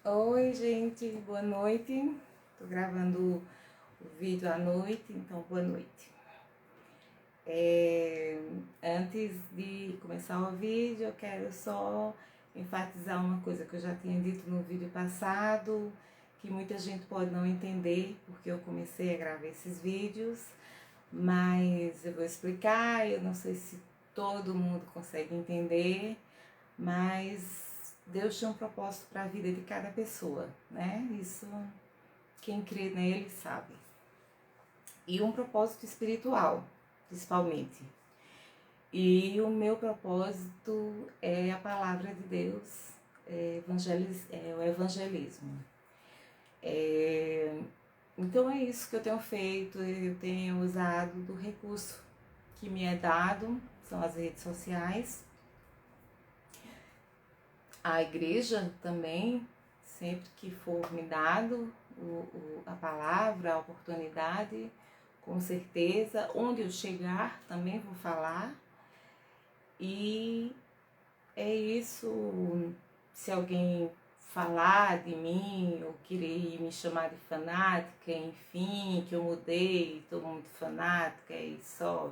Oi, gente, boa noite. Tô gravando o vídeo à noite, então boa noite. Antes de começar o vídeo, eu quero só enfatizar uma coisa que eu já tinha dito no vídeo passado, que muita gente pode não entender, porque eu comecei a gravar esses vídeos, mas eu vou explicar. Eu não sei se todo mundo consegue entender, mas Deus tem um propósito para a vida de cada pessoa, né? Isso quem crê nele sabe. E um propósito espiritual, principalmente. E o meu propósito é a palavra de Deus, o evangelismo. Então é isso que eu tenho feito. Eu tenho usado do recurso que me é dado, são as redes sociais. A igreja também, sempre que for me dado a palavra, a oportunidade, com certeza, onde eu chegar também vou falar. E é isso. Se alguém falar de mim ou querer me chamar de fanática, enfim, que eu mudei, estou muito fanática e só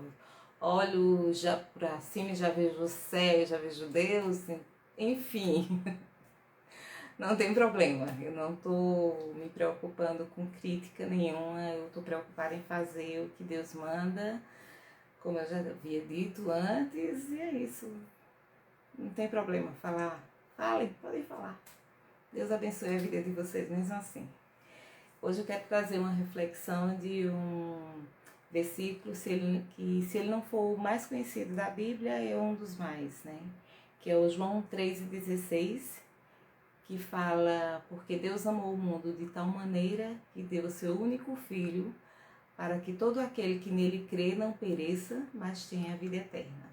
olho já para cima e já vejo o céu, já vejo Deus, enfim. Não tem problema, eu não estou me preocupando com crítica nenhuma, eu estou preocupada em fazer o que Deus manda, como eu já havia dito antes, e é isso. Não tem problema falar. Falem, podem falar. Deus abençoe a vida de vocês mesmo assim. Hoje eu quero trazer uma reflexão de um versículo que, se ele não for o mais conhecido da Bíblia, é um dos mais, né? Que é o João 3,16, que fala: porque Deus amou o mundo de tal maneira que deu o seu único Filho, para que todo aquele que nele crê não pereça, mas tenha a vida eterna.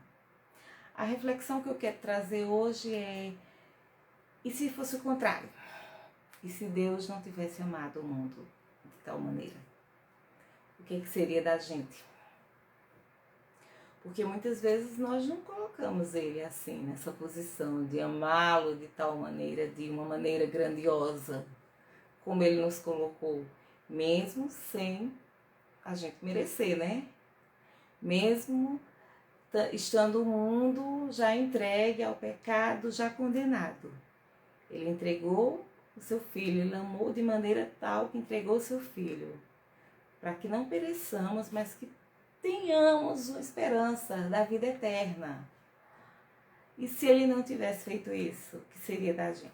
A reflexão que eu quero trazer hoje é: e se fosse o contrário? E se Deus não tivesse amado o mundo de tal maneira? O que seria da gente? Porque muitas vezes nós não colocamos ele assim, nessa posição de amá-lo de tal maneira, de uma maneira grandiosa, como ele nos colocou, mesmo sem a gente merecer, né? Mesmo estando o mundo já entregue ao pecado, já condenado. Ele entregou o seu filho, ele amou de maneira tal que entregou o seu filho, para que não pereçamos, mas que tenhamos uma esperança da vida eterna. E se ele não tivesse feito isso, o que seria da gente?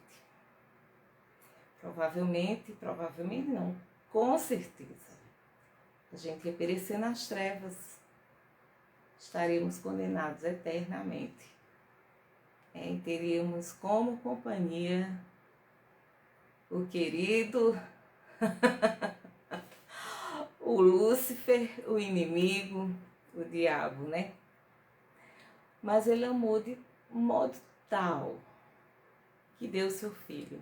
Provavelmente não, com certeza, a gente ia perecer nas trevas, estaremos condenados eternamente. E teríamos como companhia o querido, o Lúcifer, o inimigo, o diabo, né? Mas ele amou de modo tal que deu seu filho.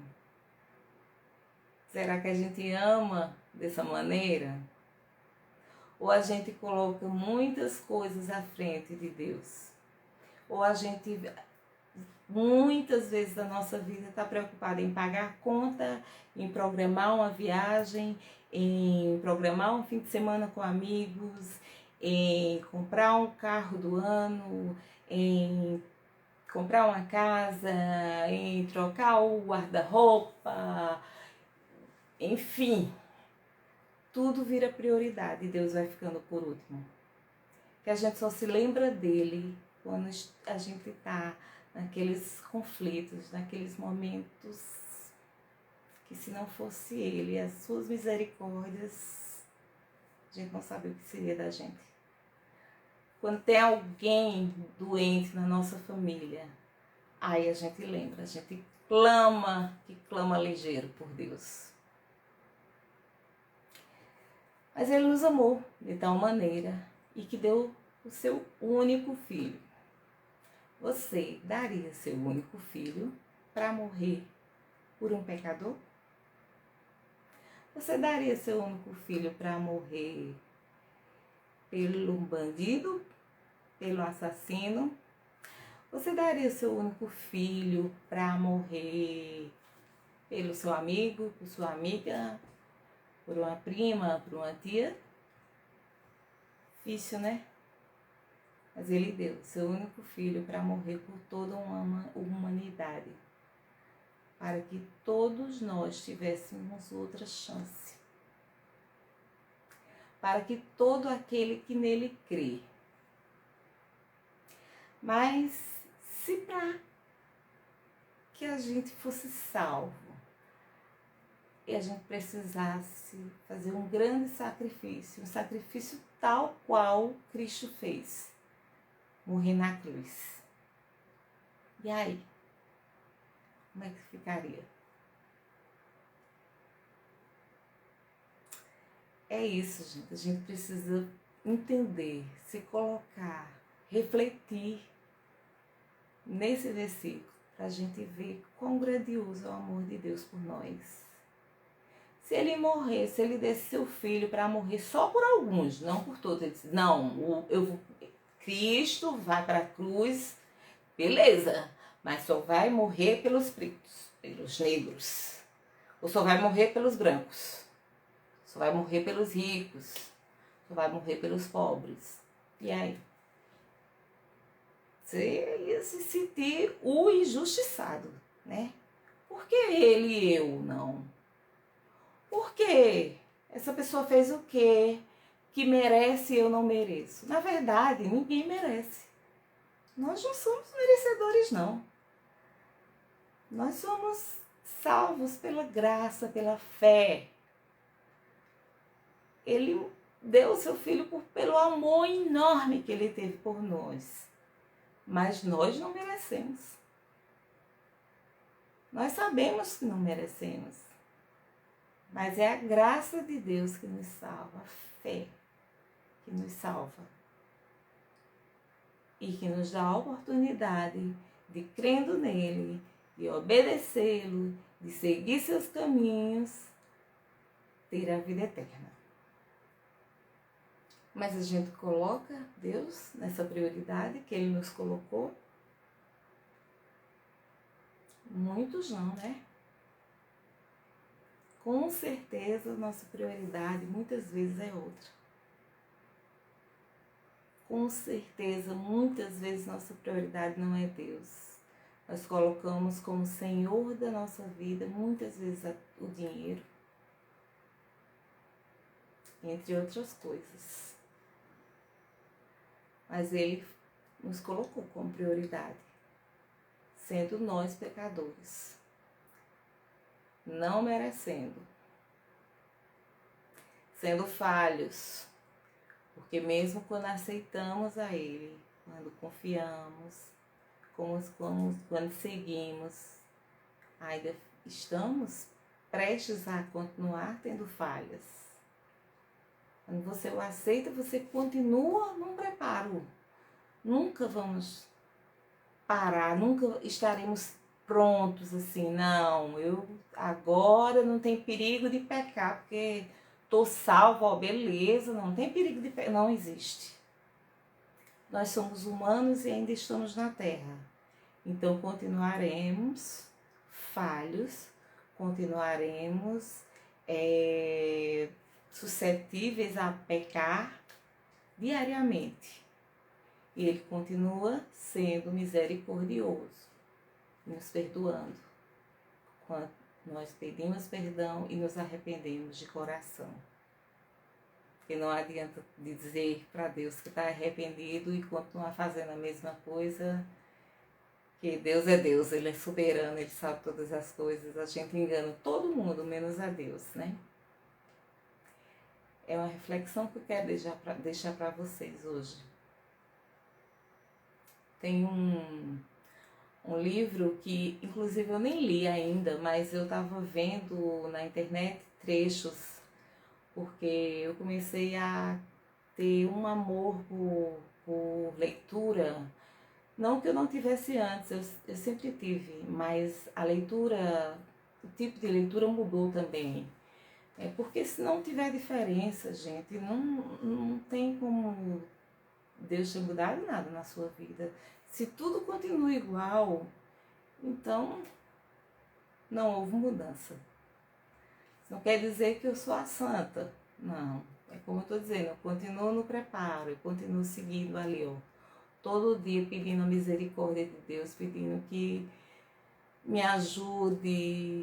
Será que a gente ama dessa maneira? Ou a gente coloca muitas coisas à frente de Deus? Ou a gente, muitas vezes da nossa vida, está preocupada em pagar conta, em programar uma viagem, em programar um fim de semana com amigos, em comprar um carro do ano, em comprar uma casa, em trocar o guarda-roupa, enfim, tudo vira prioridade e Deus vai ficando por último. Que a gente só se lembra dele quando a gente está naqueles conflitos, naqueles momentos que, se não fosse ele e as suas misericórdias, a gente não sabe o que seria da gente. Quando tem alguém doente na nossa família, aí a gente lembra, a gente clama ligeiro por Deus. Mas ele nos amou de tal maneira e que deu o seu único filho. Você daria seu único filho para morrer por um pecador? Você daria seu único filho para morrer pelo bandido, pelo assassino? Você daria seu único filho para morrer pelo seu amigo, por sua amiga, por uma prima, por uma tia. Difícil, né? Mas ele deu seu único filho para morrer por toda uma humanidade, para que todos nós tivéssemos outra chance, para que todo aquele que nele crê. Mas se para que a gente fosse salvo e a gente precisasse fazer um grande sacrifício, um sacrifício tal qual Cristo fez, morrer na cruz. E aí? Como é que ficaria? É isso, gente. A gente precisa entender, se colocar, refletir nesse versículo, para a gente ver quão grandioso é o amor de Deus por nós. Se ele morrer, se ele desse seu filho para morrer só por alguns, não por todos, ele disse, não, Cristo vai para a cruz, beleza, mas só vai morrer pelos pretos, pelos negros, ou só vai morrer pelos brancos, só vai morrer pelos ricos, só vai morrer pelos pobres. E aí? Você ia se sentir o injustiçado, né? Por que ele e eu não? Por que essa pessoa fez o quê que merece e eu não mereço? Na verdade, ninguém merece. Nós não somos merecedores, não. Nós somos salvos pela graça, pela fé. Ele deu o seu filho pelo amor enorme que ele teve por nós. Mas nós não merecemos. Nós sabemos que não merecemos. Mas é a graça de Deus que nos salva, a fé que nos salva. E que nos dá a oportunidade de, crendo nele, de obedecê-lo, de seguir seus caminhos, ter a vida eterna. Mas a gente coloca Deus nessa prioridade que ele nos colocou? Muitos não, né? Com certeza, nossa prioridade muitas vezes é outra. Com certeza, muitas vezes nossa prioridade não é Deus. Nós colocamos como Senhor da nossa vida, muitas vezes, o dinheiro, entre outras coisas. Mas ele nos colocou como prioridade, sendo nós pecadores, não merecendo, sendo falhos, porque mesmo quando aceitamos a ele, quando confiamos, quando seguimos, ainda estamos prestes a continuar tendo falhas. Quando você o aceita, você continua num preparo. Nunca vamos parar, nunca estaremos prontos assim, não, eu agora não tem perigo de pecar, porque tô salvo, ó, beleza, não tem perigo de pecar, não existe. Nós somos humanos e ainda estamos na Terra, então continuaremos falhos, continuaremos suscetíveis a pecar diariamente. E ele continua sendo misericordioso, nos perdoando, quando nós pedimos perdão e nos arrependemos de coração. Porque não adianta dizer para Deus que está arrependido e continuar fazendo a mesma coisa, que Deus é Deus, Ele é soberano, Ele sabe todas as coisas. A gente engana todo mundo, menos a Deus, né? É uma reflexão que eu quero deixar para vocês hoje. Tem um livro que, inclusive, eu nem li ainda, mas eu estava vendo na internet trechos, porque eu comecei a ter um amor por leitura. Não que eu não tivesse antes, eu sempre tive, mas a leitura, o tipo de leitura mudou também. Porque se não tiver diferença, gente, não tem como Deus ter mudado nada na sua vida. Se tudo continua igual, então não houve mudança. Isso não quer dizer que eu sou a santa, não. É como eu estou dizendo, eu continuo no preparo, eu continuo seguindo ali, ó, todo dia pedindo a misericórdia de Deus, pedindo que me ajude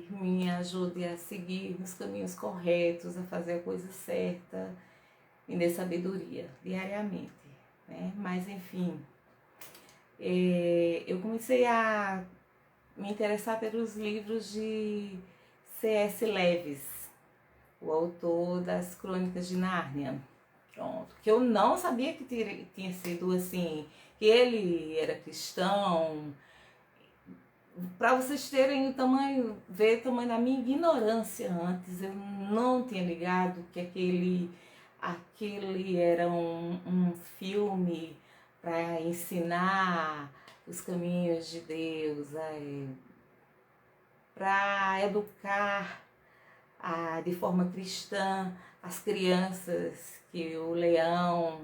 a seguir nos caminhos corretos, a fazer a coisa certa, me dê sabedoria diariamente, né? Mas enfim, eu comecei a me interessar pelos livros de C.S. Lewis, o autor das Crônicas de Nárnia. Pronto, que eu não sabia que tinha sido assim, que ele era cristão. Para vocês terem o tamanho, ver o tamanho da minha ignorância antes, eu não tinha ligado que aquele era um filme para ensinar os caminhos de Deus, para educar de forma cristã as crianças, que o leão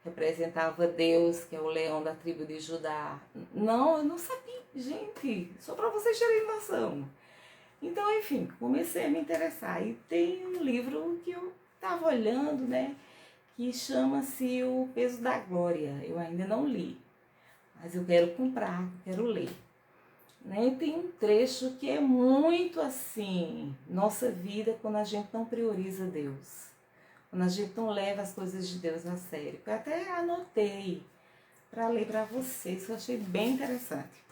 representava Deus, que é o leão da tribo de Judá. Não, eu não sabia, gente, só para vocês terem noção. Então, enfim, comecei a me interessar. E tem um livro que eu estava olhando, né, que chama-se O Peso da Glória. Eu ainda não li, mas eu quero comprar, eu quero ler. Né? E tem um trecho que é muito assim, nossa vida, quando a gente não prioriza Deus, quando a gente não leva as coisas de Deus a sério. Eu até anotei para ler para vocês, que eu achei bem interessante.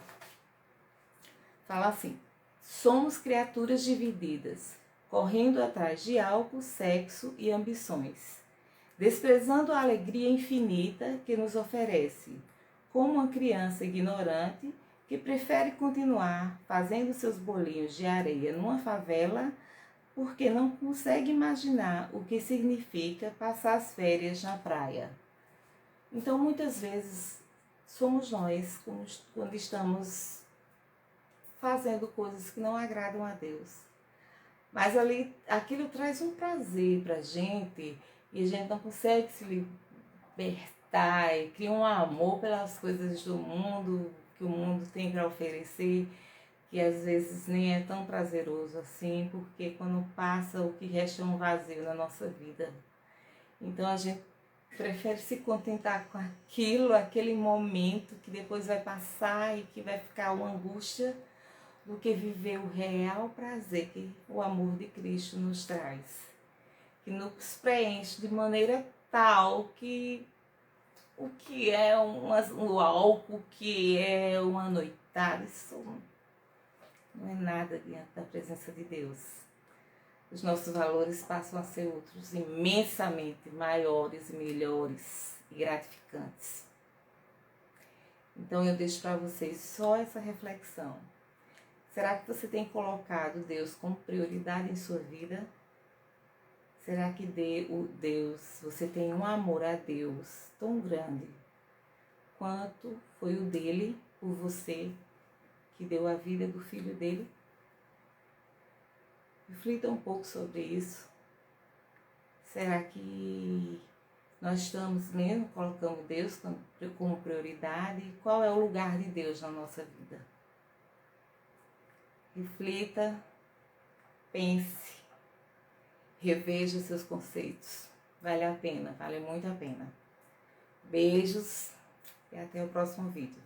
Fala assim: somos criaturas divididas, correndo atrás de álcool, sexo e ambições, desprezando a alegria infinita que nos oferece, como uma criança ignorante que prefere continuar fazendo seus bolinhos de areia numa favela porque não consegue imaginar o que significa passar as férias na praia. Então, muitas vezes, somos nós quando estamos fazendo coisas que não agradam a Deus. Mas ali, aquilo traz um prazer pra gente e a gente não consegue se libertar e cria um amor pelas coisas do mundo, que o mundo tem para oferecer, que às vezes nem é tão prazeroso assim, porque quando passa o que resta é um vazio na nossa vida. Então a gente prefere se contentar com aquilo, aquele momento que depois vai passar e que vai ficar uma angústia, do que viver o real prazer que o amor de Cristo nos traz, que nos preenche de maneira tal que o que é o álcool, o que é uma noitada, isso não é nada diante da presença de Deus. Os nossos valores passam a ser outros, imensamente maiores, melhores e gratificantes. Então eu deixo para vocês só essa reflexão. Será que você tem colocado Deus como prioridade em sua vida? Será que você tem um amor a Deus tão grande quanto foi o dele por você, que deu a vida do filho dele? Reflita um pouco sobre isso. Será que nós estamos mesmo colocando Deus como prioridade? Qual é o lugar de Deus na nossa vida? Reflita, pense, reveja seus conceitos. Vale a pena, vale muito a pena. Beijos e até o próximo vídeo.